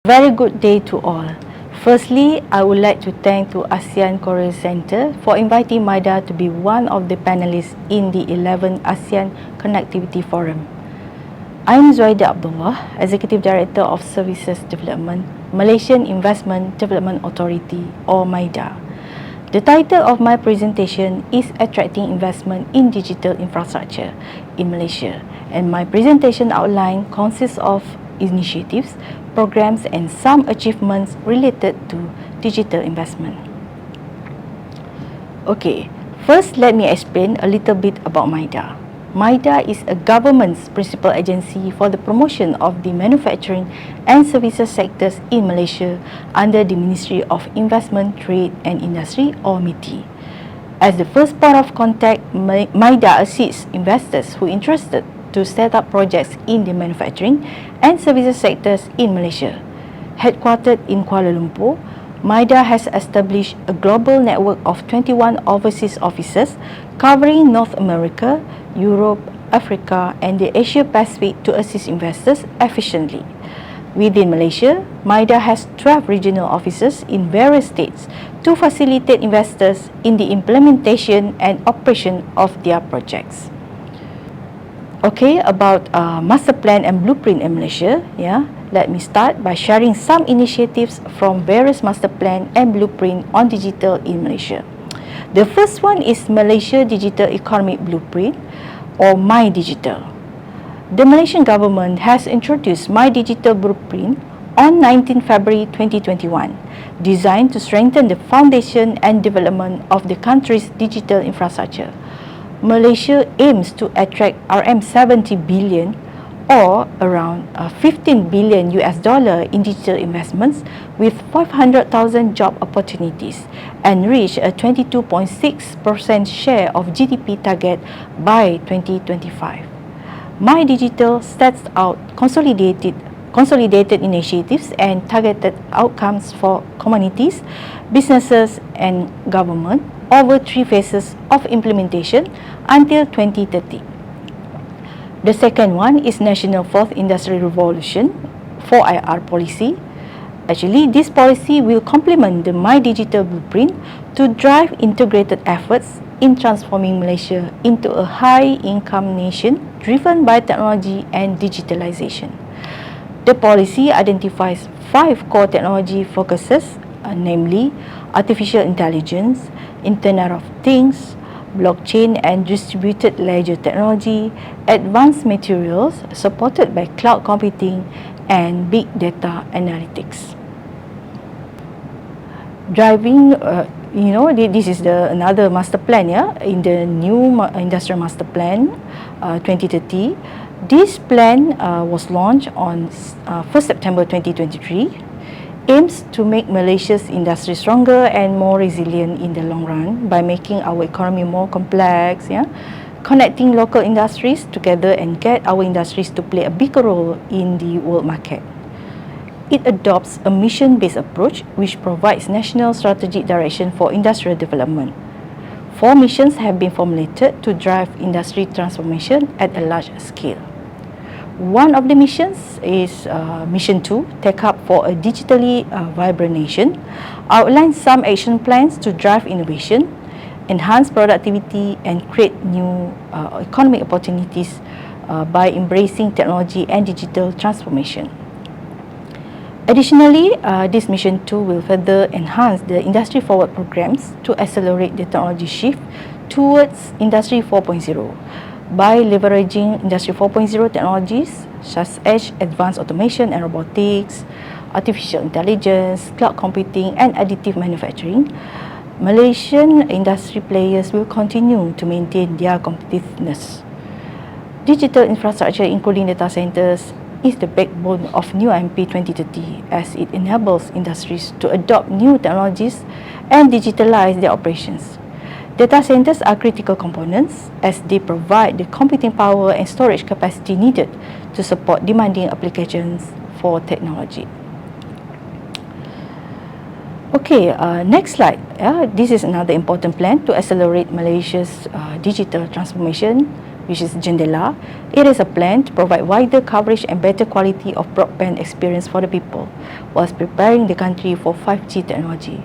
Very good day to all. Firstly, I would like to thank to ASEAN-Korea Center for inviting MIDA to be one of the panelists in the 11th ASEAN Connectivity Forum. I am Zuaida Abdullah, Executive Director of Services Development, Malaysian Investment Development Authority or MIDA. The title of my presentation is Attracting Investment in Digital Infrastructure in Malaysia, and my presentation outline consists of initiatives, programs and some achievements related to digital investment. Okay, first let me explain a little bit about MIDA. MIDA is a government's principal agency for the promotion of the manufacturing and services sectors in Malaysia under the Ministry of Investment, Trade and Industry or MITI. As the first point of contact, MIDA assists investors who are interested to set up projects in the manufacturing and services sectors in Malaysia. Headquartered in Kuala Lumpur, MIDA has established a global network of 21 overseas offices covering North America, Europe, Africa and the Asia Pacific to assist investors efficiently. Within Malaysia, MIDA has 12 regional offices in various states to facilitate investors in the implementation and operation of their projects. Okay, about master plan and blueprint in Malaysia, let me start by sharing some initiatives from various master plan and blueprint on digital in Malaysia. The first one is Malaysia Digital Economic Blueprint or MyDigital. The Malaysian government has introduced MyDigital Blueprint on 19 February 2021, designed to strengthen the foundation and development of the country's digital infrastructure. Malaysia aims to attract RM70 billion or around 15 billion US dollar in digital investments with 500,000 job opportunities and reach a 22.6% share of GDP target by 2025. MyDigital sets out consolidated initiatives and targeted outcomes for communities, businesses and government over 3 phases of implementation until 2030. The second one is National Fourth Industrial Revolution 4IR policy. Actually, this policy will complement the MyDigital Blueprint to drive integrated efforts in transforming Malaysia into a high-income nation driven by technology and digitalization. The policy identifies 5 core technology focuses, namely artificial intelligence, Internet of Things, blockchain and distributed ledger technology, advanced materials supported by cloud computing and big data analytics. Driving, this is another master plan, in the new industrial master plan 2030. This plan was launched on 1st September 2023. Aims to make Malaysia's industry stronger and more resilient in the long run by making our economy more complex, connecting local industries together and get our industries to play a bigger role in the world market. It adopts a mission-based approach which provides national strategic direction for industrial development. 4 missions have been formulated to drive industry transformation at a large scale. One of the missions is Mission 2, Take Up for a Digitally Vibrant Nation, outlines some action plans to drive innovation, enhance productivity and create new economic opportunities by embracing technology and digital transformation. Additionally, this Mission 2 will further enhance the industry forward programs to accelerate the technology shift towards Industry 4.0. by leveraging Industry 4.0 technologies such as advanced automation and robotics, artificial intelligence, cloud computing and additive manufacturing. Malaysian industry players will continue to maintain their competitiveness. Digital infrastructure including data centers is the backbone of new MP 2030 as it enables industries to adopt new technologies and digitalize their operations. Data centers are critical components as they provide the computing power and storage capacity needed to support demanding applications for technology. Okay, next slide. This is another important plan to accelerate Malaysia's digital transformation. which is Janela. It is a plan to provide wider coverage and better quality of broadband experience for the people, whilst preparing the country for 5G technology.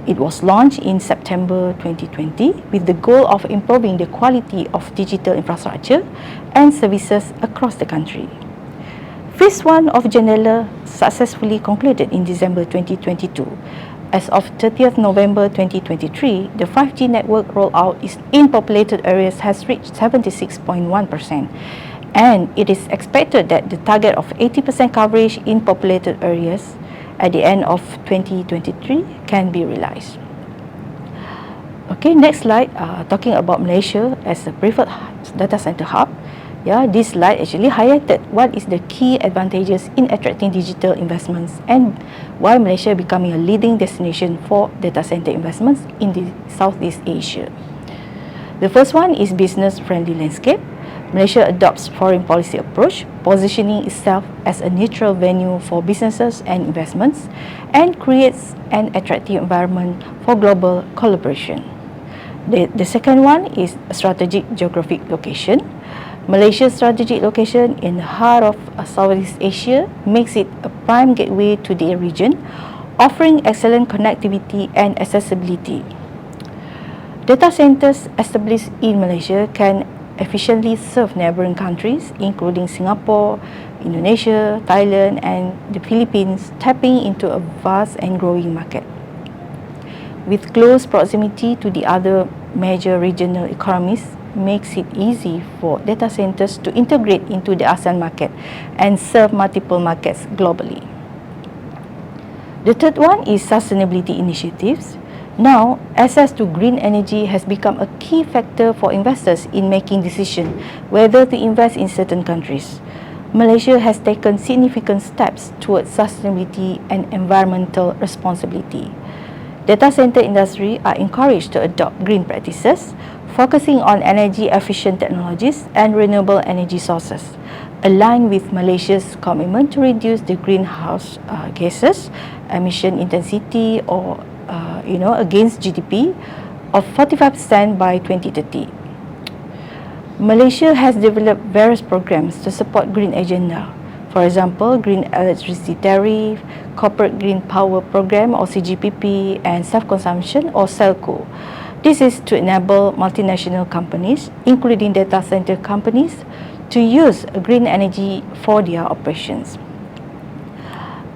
It was launched in September 2020 with the goal of improving the quality of digital infrastructure and services across the country. Phase 1 of Janela successfully concluded in December 2022. As of 30th November 2023, the 5G network rollout in populated areas has reached 76.1%, and it is expected that the target of 80% coverage in populated areas at the end of 2023 can be realized. Okay, next slide, talking about Malaysia as a preferred data center hub. Yeah, this slide actually highlighted what is the key advantages in attracting digital investments and why Malaysia becoming a leading destination for data center investments in the Southeast Asia. The first one is business-friendly landscape. Malaysia adopts foreign policy approach, positioning itself as a neutral venue for businesses and investments, and creates an attractive environment for global collaboration. The second one is strategic geographic location. Malaysia's strategic location in the heart of Southeast Asia makes it a prime gateway to the region, offering excellent connectivity and accessibility. Data centers established in Malaysia can efficiently serve neighboring countries, including Singapore, Indonesia, Thailand, and the Philippines, tapping into a vast and growing market. With close proximity to the other major regional economies, makes it easy for data centers to integrate into the ASEAN market and serve multiple markets globally. The third one is sustainability initiatives. Now, access to green energy has become a key factor for investors in making decisions whether to invest in certain countries. Malaysia has taken significant steps towards sustainability and environmental responsibility. Data center industry are encouraged to adopt green practices, focusing on energy-efficient technologies and renewable energy sources, aligned with Malaysia's commitment to reduce the greenhouse gases emission intensity or against GDP of 45% by 2030. Malaysia has developed various programs to support green agenda. For example, green electricity tariff, corporate green power program or CGPP, and self-consumption or CELCO. This is to enable multinational companies, including data center companies, to use green energy for their operations.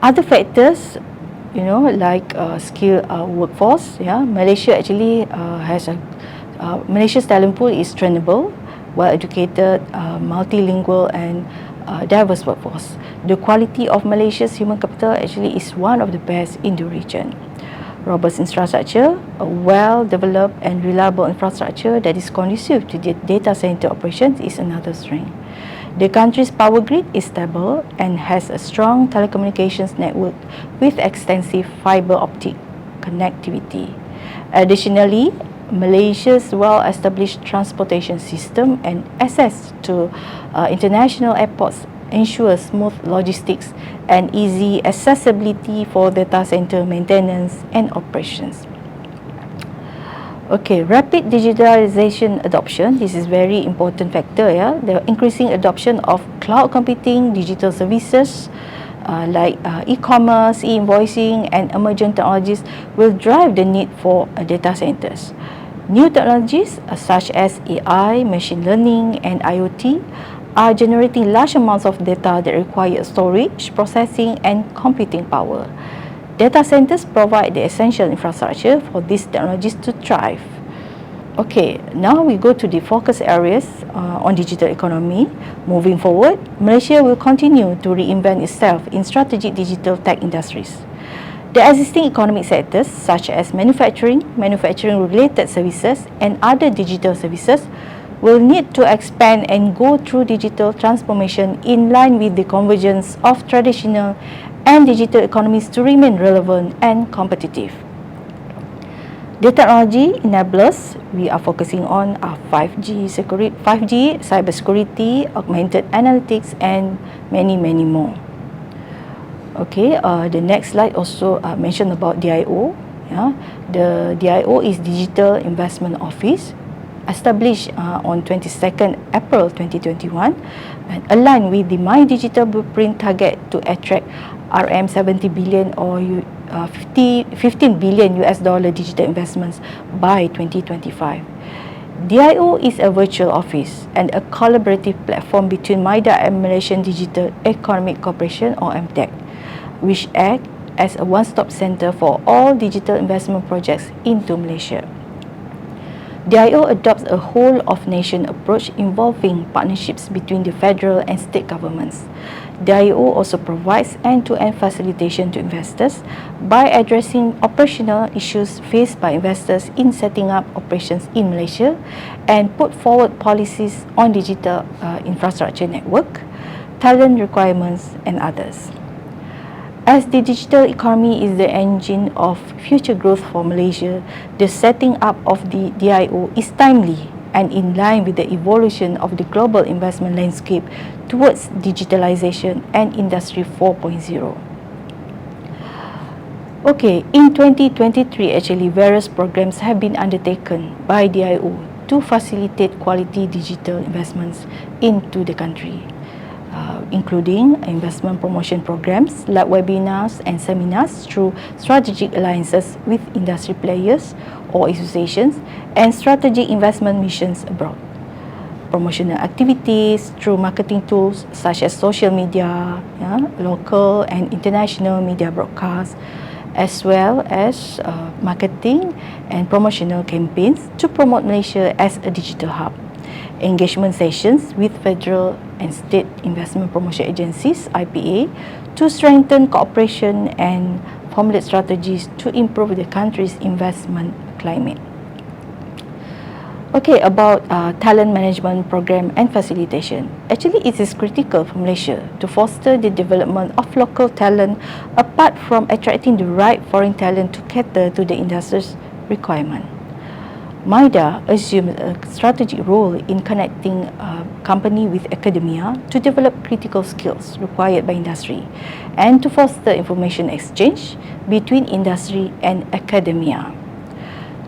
Other factors, like skilled workforce. Malaysia actually has Malaysia's talent pool is trainable, well-educated, multilingual, and diverse workforce. The quality of Malaysia's human capital actually is one of the best in the region. Robust infrastructure, a well-developed and reliable infrastructure that is conducive to the data center operations is another strength. The country's power grid is stable and has a strong telecommunications network with extensive fiber optic connectivity. Additionally, Malaysia's well-established transportation system and access to international airports ensures smooth logistics and easy accessibility for data center maintenance and operations. Okay, rapid digitalization adoption. This is very important factor. The increasing adoption of cloud computing, digital services like e-commerce, e-invoicing, and emerging technologies will drive the need for data centers. New technologies such as AI, machine learning, and IoT are generating large amounts of data that require storage, processing, and computing power. Data centers provide the essential infrastructure for these technologies to thrive. Okay, now we go to the focus areas on digital economy. Moving forward, Malaysia will continue to reinvent itself in strategic digital tech industries. The existing economic sectors such as manufacturing-related services, and other digital services will need to expand and go through digital transformation in line with the convergence of traditional and digital economies to remain relevant and competitive. The technology enablers we are focusing on are 5G, cybersecurity, augmented analytics, and many more. Okay, the next slide also mentioned about DIO. The DIO is Digital Investment Office. established on 22nd April 2021 and aligned with the My Digital Blueprint target to attract RM70 billion or 15 billion US dollar digital investments by 2025. DIO is a virtual office and a collaborative platform between MIDA and Malaysian Digital Economic Corporation or MTEC, which act as a one-stop center for all digital investment projects into Malaysia. DIO adopts a whole-of-nation approach involving partnerships between the federal and state governments. DIO also provides end-to-end facilitation to investors by addressing operational issues faced by investors in setting up operations in Malaysia and put forward policies on digital infrastructure network, talent requirements, and others. As the digital economy is the engine of future growth for Malaysia, the setting up of the DIO is timely and in line with the evolution of the global investment landscape towards digitalization and Industry 4.0. Okay, in 2023, actually, various programs have been undertaken by DIO to facilitate quality digital investments into the country, including investment promotion programs like webinars and seminars through strategic alliances with industry players or associations and strategic investment missions abroad. Promotional activities through marketing tools such as social media, local and international media broadcasts, as well as marketing and promotional campaigns to promote Malaysia as a digital hub. Engagement sessions with federal and state investment promotion agencies, IPA, to strengthen cooperation and formulate strategies to improve the country's investment climate. Okay, about talent management program and facilitation. Actually, it is critical for Malaysia to foster the development of local talent apart from attracting the right foreign talent to cater to the industry's requirement. MIDA assumes a strategic role in connecting company with academia to develop critical skills required by industry and to foster information exchange between industry and academia.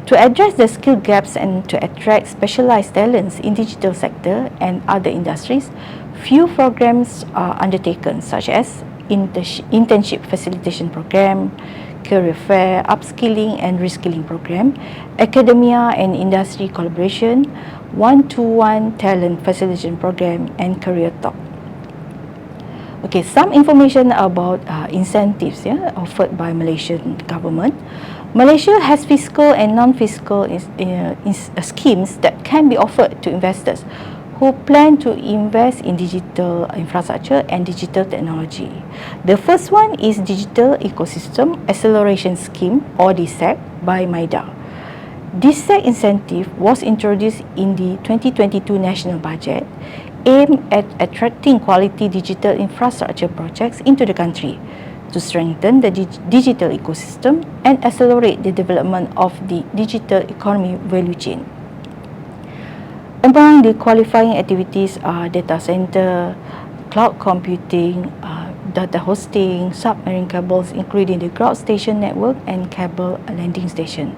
To address the skill gaps and to attract specialized talents in digital sector and other industries, few programs are undertaken such as internship facilitation program, career fair, upskilling and reskilling program, academia and industry collaboration, one-to-one talent facilitation program, and career talk. Okay, some information about incentives offered by Malaysian government. Malaysia has fiscal and non-fiscal schemes that can be offered to investors who plan to invest in digital infrastructure and digital technology. The first one is Digital Ecosystem Acceleration Scheme or DSAC by MIDA. DSAC incentive was introduced in the 2022 national budget aimed at attracting quality digital infrastructure projects into the country to strengthen the digital ecosystem and accelerate the development of the digital economy value chain. Among the qualifying activities are data center, cloud computing, data hosting, submarine cables including the ground station network and cable landing station.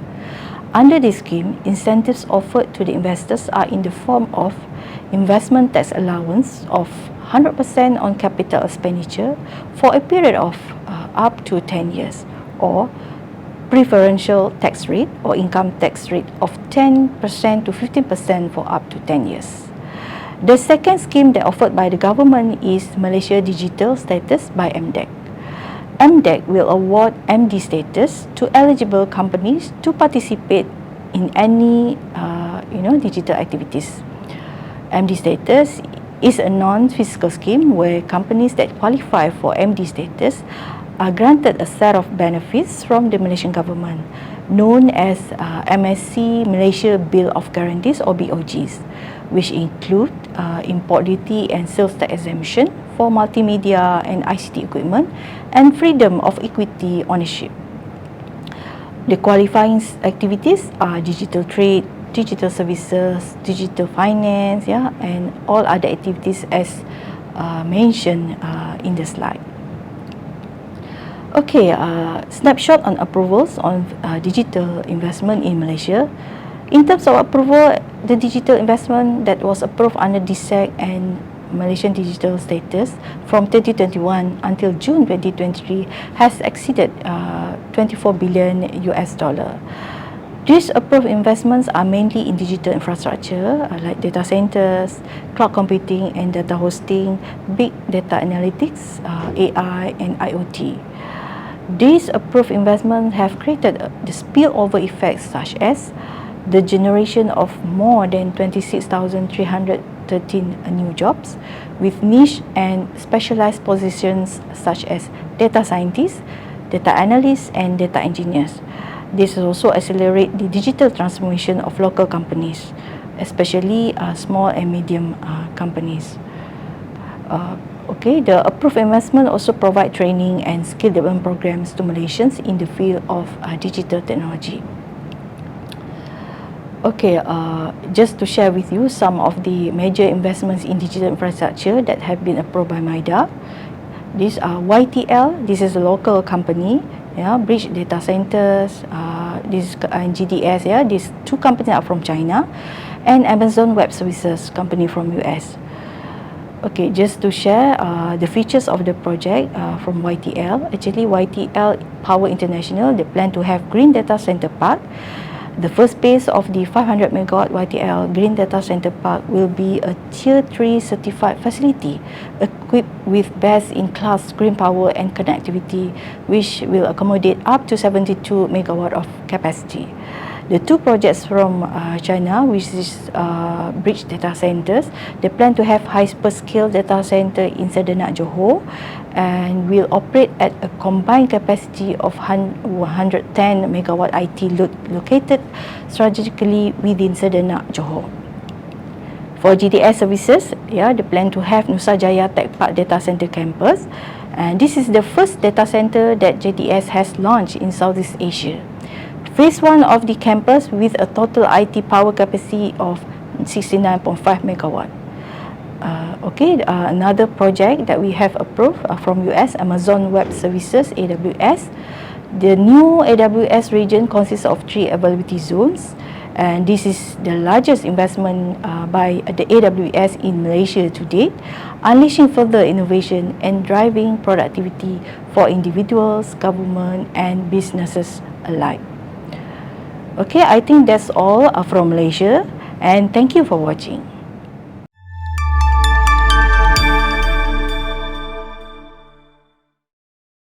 Under this scheme, incentives offered to the investors are in the form of investment tax allowance of 100% on capital expenditure for a period of up to 10 years, or preferential tax rate or income tax rate of 10% to 15% for up to 10 years. The second scheme that offered by the government is Malaysia Digital Status by MDEC. MDEC will award MD status to eligible companies to participate in any digital activities. MD status is a non-fiscal scheme where companies that qualify for MD status are granted a set of benefits from the Malaysian government known as MSC Malaysia Bill of Guarantees or BOGs, which include import duty and sales tax exemption for multimedia and ICT equipment and freedom of equity ownership. The qualifying activities are digital trade, digital services, digital finance, and all other activities as mentioned in the slide. Okay, snapshot on approvals on digital investment in Malaysia. In terms of approval, the digital investment that was approved under DSEC and Malaysian digital status from 2021 until June 2023 has exceeded 24 billion US dollar. These approved investments are mainly in digital infrastructure like data centers, cloud computing and data hosting, big data analytics, AI and IoT. These approved investments have created the spillover effects such as the generation of more than 26,313 new jobs with niche and specialized positions such as data scientists, data analysts and data engineers. This also accelerates the digital transformation of local companies, especially small and medium companies. The approved investment also provide training and skill development programs to Malaysians in the field of digital technology. Just to share with you some of the major investments in digital infrastructure that have been approved by MIDA. These are YTL, this is a local company, Bridge Data Centers, this and GDS, these two companies are from China, and Amazon Web Services company from US. Just to share the features of the project from YTL. Actually, YTL Power International, they plan to have Green Data Center Park. The first phase of the 500 megawatt YTL Green Data Center Park will be a Tier 3 certified facility equipped with best-in-class green power and connectivity, which will accommodate up to 72 megawatt of capacity. The two projects from China, which is Bridge Data Centers, they plan to have hyperscale data center in Sedenak, Johor, and will operate at a combined capacity of 110 megawatt IT load located strategically within Sedenak, Johor. For GDS services, they plan to have Nusajaya Tech Park Data Center Campus, and this is the first data center that JDS has launched in Southeast Asia. Phase 1 of the campus with a total IT power capacity of 69.5 megawatt. Another project that we have approved from US, Amazon Web Services, AWS. The new AWS region consists of 3 availability zones, and this is the largest investment by the AWS in Malaysia to date, unleashing further innovation and driving productivity for individuals, government and businesses alike. I think that's all from Malaysia, and thank you for watching.